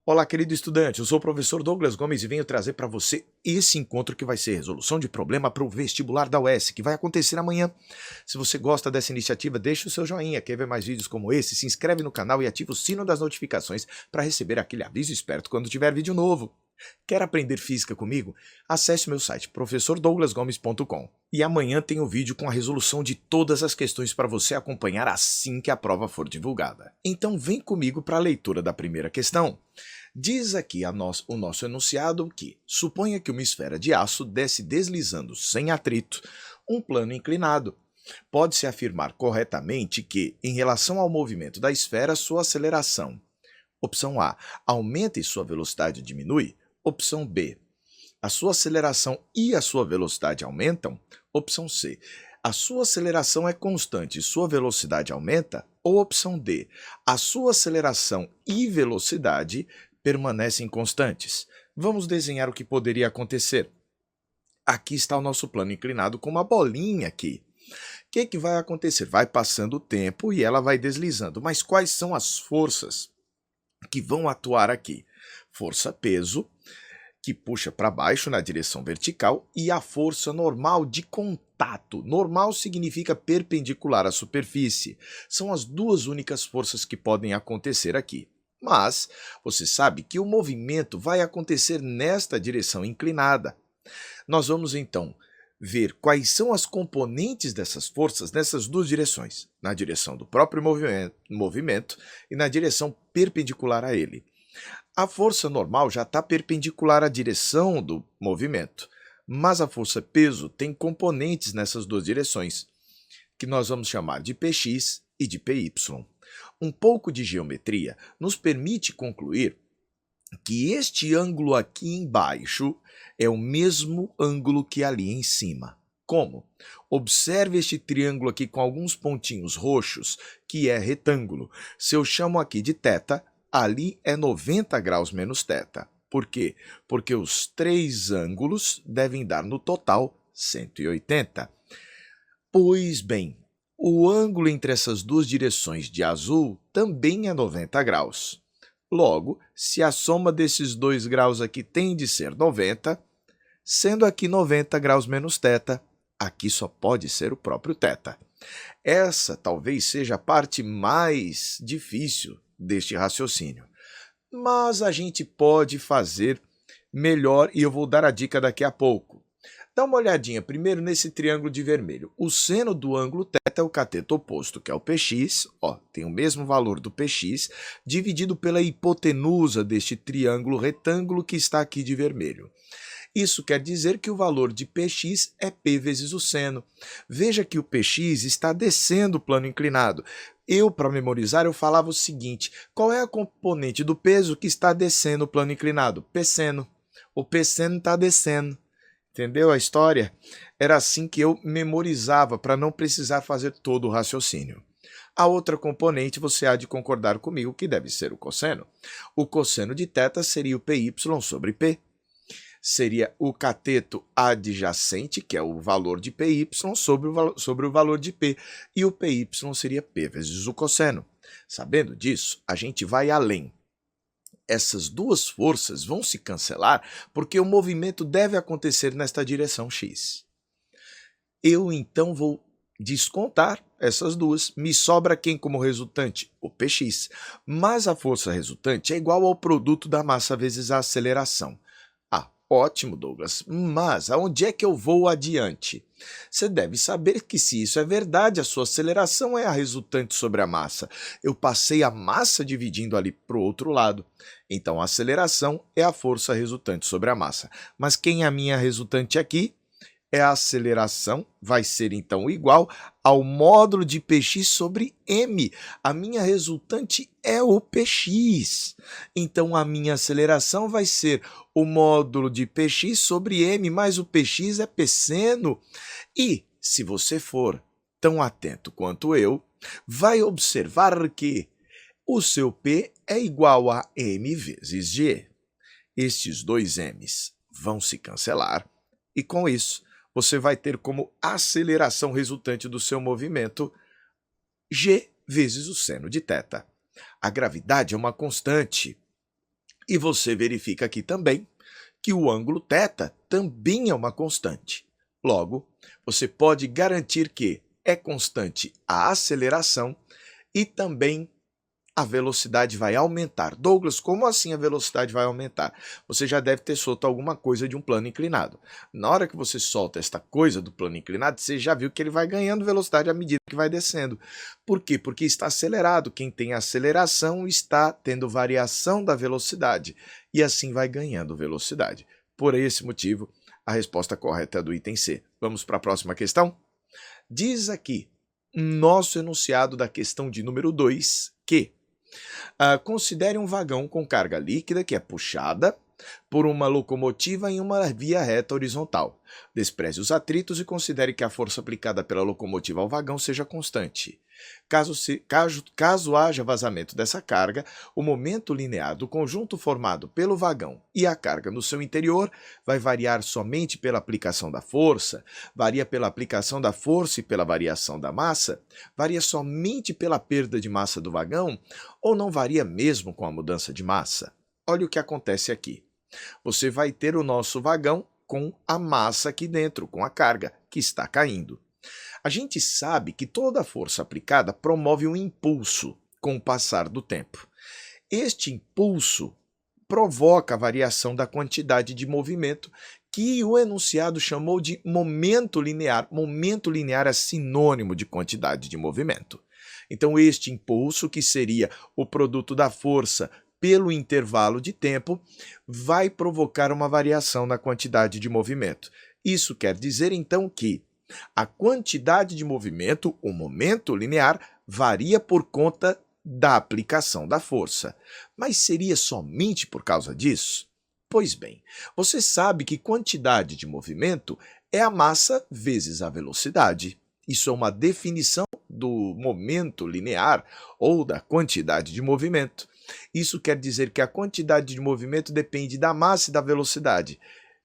Olá, querido estudante, eu sou o professor Douglas Gomes e venho trazer para você esse encontro que vai ser resolução de problema para o vestibular da UES, que vai acontecer amanhã. Se você gosta dessa iniciativa, deixa o seu joinha, quer ver mais vídeos como esse, se inscreve no canal e ativa o sino das notificações para receber aquele aviso esperto quando tiver vídeo novo. Quer aprender física comigo? Acesse meu site professordouglasgomes.com e amanhã tem um vídeo com a resolução de todas as questões para você acompanhar assim que a prova for divulgada. Então vem comigo para a leitura da primeira questão. Diz aqui o nosso enunciado que suponha que uma esfera de aço desce deslizando sem atrito um plano inclinado. Pode-se afirmar corretamente que, em relação ao movimento da esfera, sua aceleração, opção A, aumenta e sua velocidade diminui, opção B, a sua aceleração e a sua velocidade aumentam, opção C, a sua aceleração é constante e sua velocidade aumenta, ou opção D, a sua aceleração e velocidade permanecem constantes. Vamos desenhar o que poderia acontecer. Aqui está o nosso plano inclinado com uma bolinha aqui. O que vai acontecer? Vai passando o tempo e ela vai deslizando. Mas quais são as forças que vão atuar aqui? Força-peso, que puxa para baixo na direção vertical, e a força normal de contato. Normal significa perpendicular à superfície. São as duas únicas forças que podem acontecer aqui. Mas você sabe que o movimento vai acontecer nesta direção inclinada. Nós vamos então ver quais são as componentes dessas forças nessas duas direções, na direção do próprio movimento e na direção perpendicular a ele. A força normal já está perpendicular à direção do movimento, mas a força-peso tem componentes nessas duas direções, que nós vamos chamar de Px e de Py. Um pouco de geometria nos permite concluir que este ângulo aqui embaixo é o mesmo ângulo que ali em cima. Como? Observe este triângulo aqui com alguns pontinhos roxos, que é retângulo. Se eu chamo aqui de θ, ali é 90 graus menos θ. Por quê? Porque os três ângulos devem dar no total 180. Pois bem, o ângulo entre essas duas direções de azul também é 90 graus. Logo, se a soma desses dois graus aqui tem de ser 90, sendo aqui 90 graus menos θ, aqui só pode ser o próprio θ. Essa talvez seja a parte mais difícil deste raciocínio, mas a gente pode fazer melhor e eu vou dar a dica daqui a pouco. Dá uma olhadinha primeiro nesse triângulo de vermelho. O seno do ângulo θ é o cateto oposto, que é o Px, tem o mesmo valor do Px, dividido pela hipotenusa deste triângulo retângulo que está aqui de vermelho. Isso quer dizer que o valor de Px é P vezes o seno. Veja que o Px está descendo o plano inclinado. Para memorizar, eu falava o seguinte: qual é a componente do peso que está descendo o plano inclinado? P seno. O P seno está descendo. Entendeu a história? Era assim que eu memorizava, para não precisar fazer todo o raciocínio. A outra componente, você há de concordar comigo que deve ser o cosseno. O cosseno de θ seria o Py sobre P. Seria o cateto adjacente, que é o valor de Py, sobre o valor de P. E o Py seria P vezes o cosseno. Sabendo disso, a gente vai além. Essas duas forças vão se cancelar porque o movimento deve acontecer nesta direção x. Eu então vou descontar essas duas. Me sobra quem como resultante? O Px. Mas a força resultante é igual ao produto da massa vezes a aceleração. Ótimo, Douglas, mas aonde é que eu vou adiante? Você deve saber que, se isso é verdade, a sua aceleração é a resultante sobre a massa. Eu passei a massa dividindo ali para o outro lado. Então, a aceleração é a força resultante sobre a massa. Mas quem é a minha resultante aqui? É a aceleração, vai ser então igual ao módulo de Px sobre m. A minha resultante é o Px. Então, a minha aceleração vai ser o módulo de Px sobre m, mais o Px é P seno. E, se você for tão atento quanto eu, vai observar que o seu P é igual a m vezes g. Estes dois m's vão se cancelar e, com isso, você vai ter como aceleração resultante do seu movimento g vezes o seno de θ. A gravidade é uma constante. E você verifica aqui também que o ângulo θ também é uma constante. Logo, você pode garantir que é constante a aceleração e também a velocidade vai aumentar. Douglas, como assim a velocidade vai aumentar? Você já deve ter solto alguma coisa de um plano inclinado. Na hora que você solta esta coisa do plano inclinado, você já viu que ele vai ganhando velocidade à medida que vai descendo. Por quê? Porque está acelerado. Quem tem aceleração está tendo variação da velocidade e assim vai ganhando velocidade. Por esse motivo, a resposta correta é do item C. Vamos para a próxima questão? Diz aqui, nosso enunciado da questão de número 2, que considere um vagão com carga líquida que é puxada por uma locomotiva em uma via reta horizontal. Despreze os atritos e considere que a força aplicada pela locomotiva ao vagão seja constante. Caso haja vazamento dessa carga, o momento linear do conjunto formado pelo vagão e a carga no seu interior vai variar somente pela aplicação da força, varia pela aplicação da força e pela variação da massa, varia somente pela perda de massa do vagão ou não varia mesmo com a mudança de massa? Olha o que acontece aqui. Você vai ter o nosso vagão com a massa aqui dentro, com a carga que está caindo. A gente sabe que toda a força aplicada promove um impulso com o passar do tempo. Este impulso provoca a variação da quantidade de movimento que o enunciado chamou de momento linear. Momento linear é sinônimo de quantidade de movimento. Então, este impulso, que seria o produto da força pelo intervalo de tempo, vai provocar uma variação na quantidade de movimento. Isso quer dizer, então, que a quantidade de movimento, o momento linear, varia por conta da aplicação da força. Mas seria somente por causa disso? Pois bem, você sabe que quantidade de movimento é a massa vezes a velocidade. Isso é uma definição do momento linear ou da quantidade de movimento. Isso quer dizer que a quantidade de movimento depende da massa e da velocidade.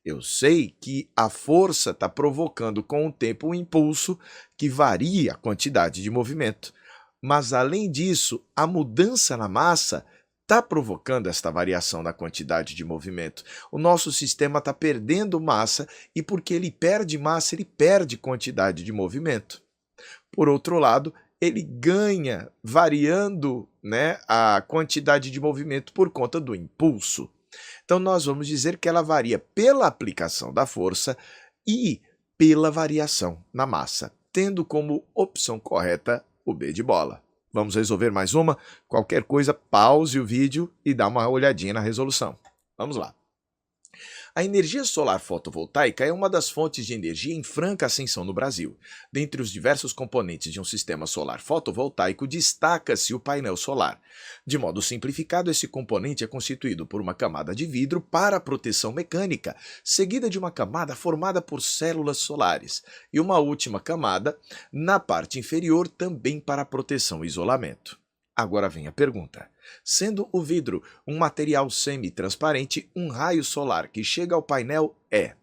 Eu sei que a força está provocando com o tempo um impulso que varia a quantidade de movimento. Mas, além disso, a mudança na massa está provocando esta variação na quantidade de movimento. O nosso sistema está perdendo massa e, porque ele perde massa, ele perde quantidade de movimento. Por outro lado, ele ganha variando, a quantidade de movimento por conta do impulso. Então, nós vamos dizer que ela varia pela aplicação da força e pela variação na massa, tendo como opção correta o B de bola. Vamos resolver mais uma? Qualquer coisa, pause o vídeo e dá uma olhadinha na resolução. Vamos lá. A energia solar fotovoltaica é uma das fontes de energia em franca ascensão no Brasil. Dentre os diversos componentes de um sistema solar fotovoltaico, destaca-se o painel solar. De modo simplificado, esse componente é constituído por uma camada de vidro para proteção mecânica, seguida de uma camada formada por células solares, e uma última camada na parte inferior também para proteção e isolamento. Agora vem a pergunta. Sendo o vidro um material semi-transparente, um raio solar que chega ao painel é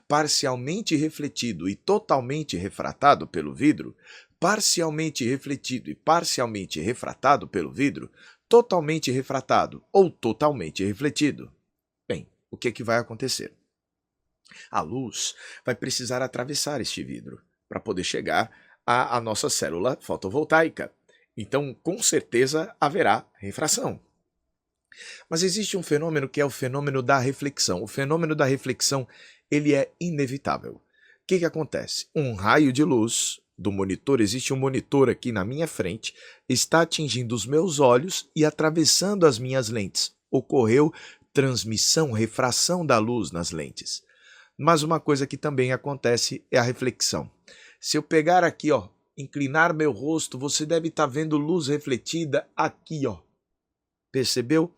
parcialmente refletido e totalmente refratado pelo vidro, parcialmente refletido e parcialmente refratado pelo vidro, totalmente refratado ou totalmente refletido. Bem, o que vai acontecer? A luz vai precisar atravessar este vidro para poder chegar à nossa célula fotovoltaica. Então, com certeza, haverá refração. Mas existe um fenômeno que é o fenômeno da reflexão. O fenômeno da reflexão, ele é inevitável. O que acontece? Um raio de luz do monitor, existe um monitor aqui na minha frente, está atingindo os meus olhos e atravessando as minhas lentes. Ocorreu transmissão, refração da luz nas lentes. Mas uma coisa que também acontece é a reflexão. Se eu pegar aqui, inclinar meu rosto, você deve estar vendo luz refletida aqui, Percebeu?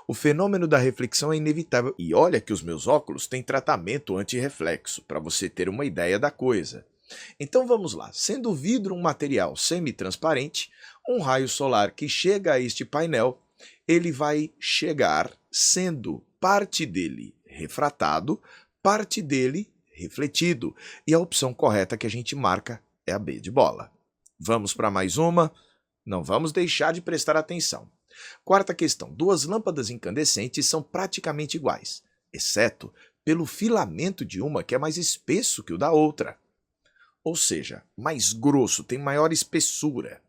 O fenômeno da reflexão é inevitável. E olha que os meus óculos têm tratamento anti-reflexo, para você ter uma ideia da coisa. Então vamos lá. Sendo o vidro um material semi-transparente, um raio solar que chega a este painel, ele vai chegar sendo parte dele refratado, parte dele refletido. E a opção correta que a gente marca é a B de bola. Vamos para mais uma? Não vamos deixar de prestar atenção. Quarta questão: duas lâmpadas incandescentes são praticamente iguais, exceto pelo filamento de uma que é mais espesso que o da outra. Ou seja, mais grosso, tem maior espessura.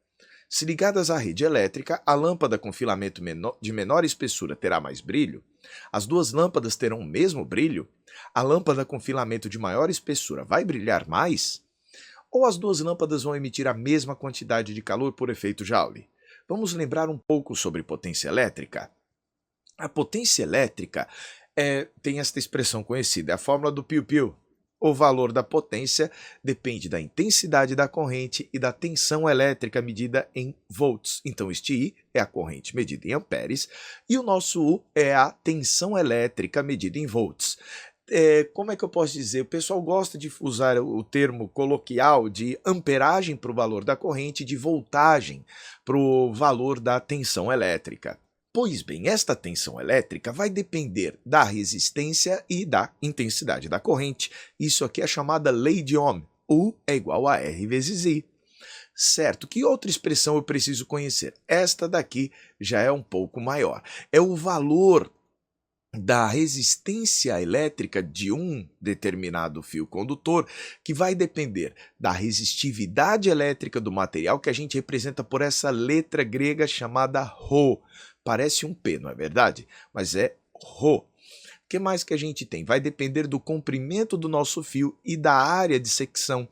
Se ligadas à rede elétrica, a lâmpada com filamento de menor espessura terá mais brilho, as duas lâmpadas terão o mesmo brilho, a lâmpada com filamento de maior espessura vai brilhar mais? Ou as duas lâmpadas vão emitir a mesma quantidade de calor por efeito Joule? Vamos lembrar um pouco sobre potência elétrica? A potência elétrica tem esta expressão conhecida, é a fórmula do piu-piu. O valor da potência depende da intensidade da corrente e da tensão elétrica medida em volts. Então, este I é a corrente medida em amperes e o nosso U é a tensão elétrica medida em volts. Como é que eu posso dizer? O pessoal gosta de usar o termo coloquial de amperagem para o valor da corrente, de voltagem para o valor da tensão elétrica. Pois bem, esta tensão elétrica vai depender da resistência e da intensidade da corrente. Isso aqui é chamada lei de Ohm. U é igual a R vezes I. Certo, que outra expressão eu preciso conhecer? Esta daqui já é um pouco maior. É o valor da resistência elétrica de um determinado fio condutor, que vai depender da resistividade elétrica do material, que a gente representa por essa letra grega chamada Rho. Parece um P, não é verdade? Mas é Rho. O que mais que a gente tem? Vai depender do comprimento do nosso fio e da área de secção.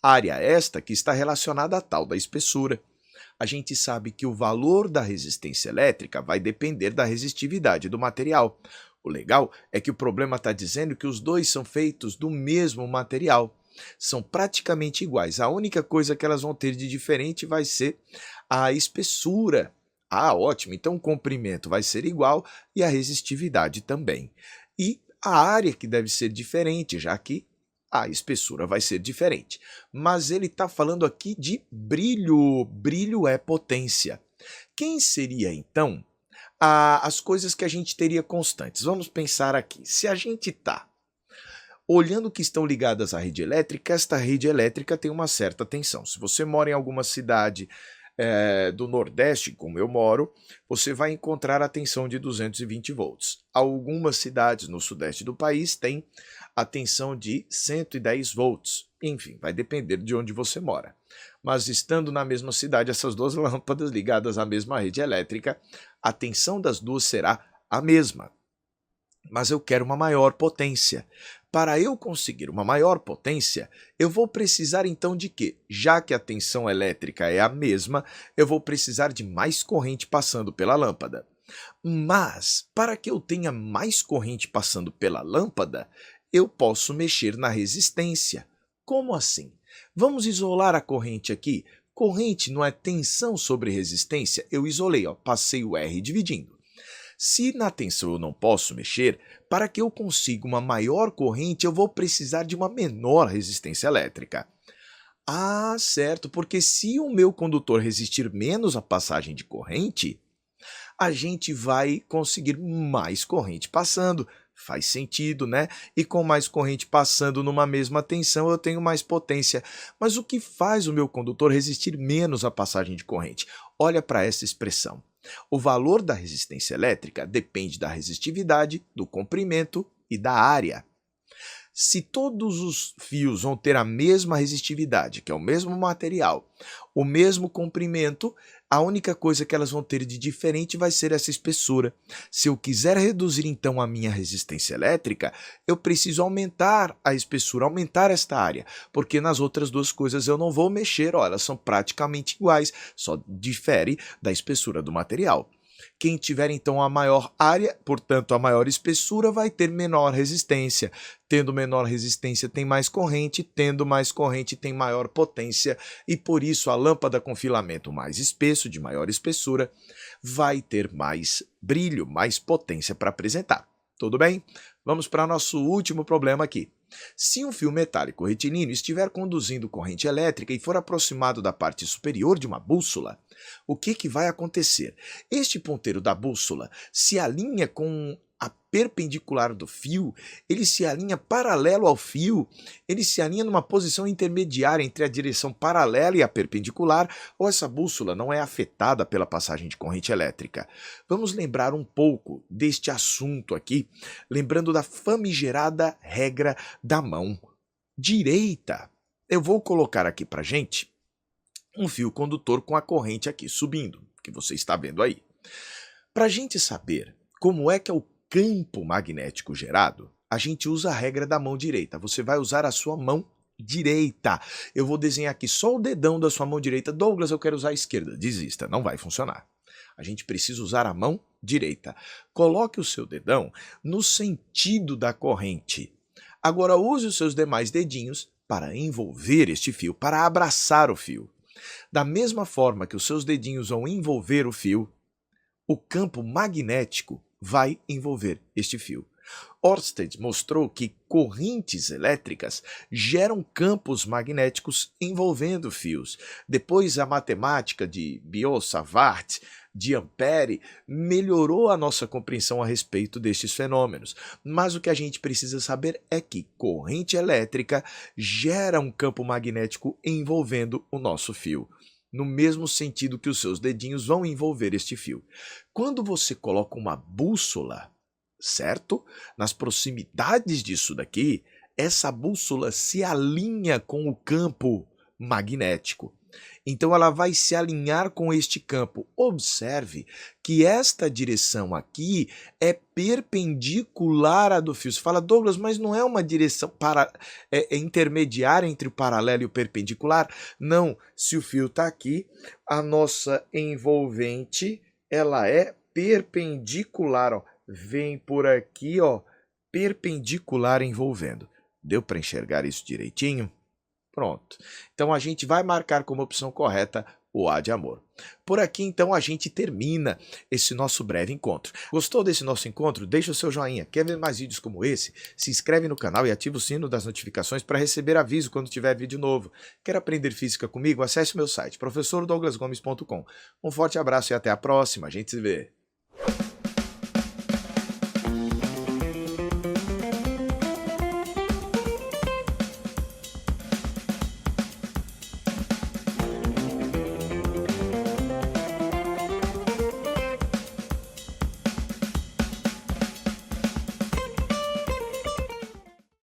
Área esta que está relacionada à tal da espessura. A gente sabe que o valor da resistência elétrica vai depender da resistividade do material. O legal é que o problema está dizendo que os dois são feitos do mesmo material. São praticamente iguais. A única coisa que elas vão ter de diferente vai ser a espessura. Ah, ótimo. Então o comprimento vai ser igual e a resistividade também. E a área que deve ser diferente, já que a espessura vai ser diferente. Mas ele está falando aqui de brilho. Brilho é potência. Quem seria, então, as coisas que a gente teria constantes? Vamos pensar aqui. Se a gente está olhando que estão ligadas à rede elétrica, esta rede elétrica tem uma certa tensão. Se você mora em alguma cidade do Nordeste, como eu moro, você vai encontrar a tensão de 220 volts. Algumas cidades no Sudeste do país têm a tensão de 110 volts. Enfim, vai depender de onde você mora. Mas estando na mesma cidade, essas duas lâmpadas ligadas à mesma rede elétrica, a tensão das duas será a mesma. Mas eu quero uma maior potência. Para eu conseguir uma maior potência, eu vou precisar então de quê? Já que a tensão elétrica é a mesma, eu vou precisar de mais corrente passando pela lâmpada. Mas, para que eu tenha mais corrente passando pela lâmpada, eu posso mexer na resistência. Como assim? Vamos isolar a corrente aqui. Corrente não é tensão sobre resistência? Eu isolei, passei o R dividindo. Se na tensão eu não posso mexer, para que eu consiga uma maior corrente, eu vou precisar de uma menor resistência elétrica. Ah, certo, porque se o meu condutor resistir menos à passagem de corrente, a gente vai conseguir mais corrente passando. Faz sentido, né? E com mais corrente passando numa mesma tensão, eu tenho mais potência. Mas o que faz o meu condutor resistir menos à passagem de corrente? Olha para essa expressão. O valor da resistência elétrica depende da resistividade, do comprimento e da área. Se todos os fios vão ter a mesma resistividade, que é o mesmo material, o mesmo comprimento, a única coisa que elas vão ter de diferente vai ser essa espessura. Se eu quiser reduzir então a minha resistência elétrica, eu preciso aumentar a espessura, aumentar esta área, porque nas outras duas coisas eu não vou mexer, elas são praticamente iguais, só difere da espessura do material. Quem tiver então a maior área, portanto a maior espessura, vai ter menor resistência. Tendo menor resistência tem mais corrente, tendo mais corrente tem maior potência e por isso a lâmpada com filamento mais espesso, de maior espessura, vai ter mais brilho, mais potência para apresentar. Tudo bem? Vamos para nosso último problema aqui. Se um fio metálico retilíneo estiver conduzindo corrente elétrica e for aproximado da parte superior de uma bússola, o que vai acontecer? Este ponteiro da bússola se alinha com a perpendicular do fio, ele se alinha paralelo ao fio, ele se alinha numa posição intermediária entre a direção paralela e a perpendicular, ou essa bússola não é afetada pela passagem de corrente elétrica. Vamos lembrar um pouco deste assunto aqui, lembrando da famigerada regra da mão direita. Eu vou colocar aqui pra gente um fio condutor com a corrente aqui subindo, que você está vendo aí. Para a gente saber como é que é o campo magnético gerado, a gente usa a regra da mão direita. Você vai usar a sua mão direita. Eu vou desenhar aqui só o dedão da sua mão direita. Douglas, eu quero usar a esquerda. Desista, não vai funcionar. A gente precisa usar a mão direita. Coloque o seu dedão no sentido da corrente. Agora use os seus demais dedinhos para envolver este fio, para abraçar o fio. Da mesma forma que os seus dedinhos vão envolver o fio, o campo magnético vai envolver este fio. Ørsted mostrou que correntes elétricas geram campos magnéticos envolvendo fios. Depois a matemática de Biot-Savart, de Ampère, melhorou a nossa compreensão a respeito destes fenômenos. Mas o que a gente precisa saber é que corrente elétrica gera um campo magnético envolvendo o nosso fio, no mesmo sentido que os seus dedinhos vão envolver este fio. Quando você coloca uma bússola, certo? Nas proximidades disso daqui, essa bússola se alinha com o campo magnético. Então ela vai se alinhar com este campo. Observe que esta direção aqui é perpendicular à do fio. Você fala, Douglas, mas não é uma direção intermediária entre o paralelo e o perpendicular? Não, se o fio está aqui, a nossa envolvente ela é perpendicular. Ó. Vem por aqui, ó, perpendicular envolvendo. Deu para enxergar isso direitinho? Pronto. Então a gente vai marcar como opção correta o A de amor. Por aqui então a gente termina esse nosso breve encontro. Gostou desse nosso encontro? Deixa o seu joinha. Quer ver mais vídeos como esse? Se inscreve no canal e ativa o sino das notificações para receber aviso quando tiver vídeo novo. Quer aprender física comigo? Acesse o meu site, professordouglasgomes.com. Um forte abraço e até a próxima. A gente se vê.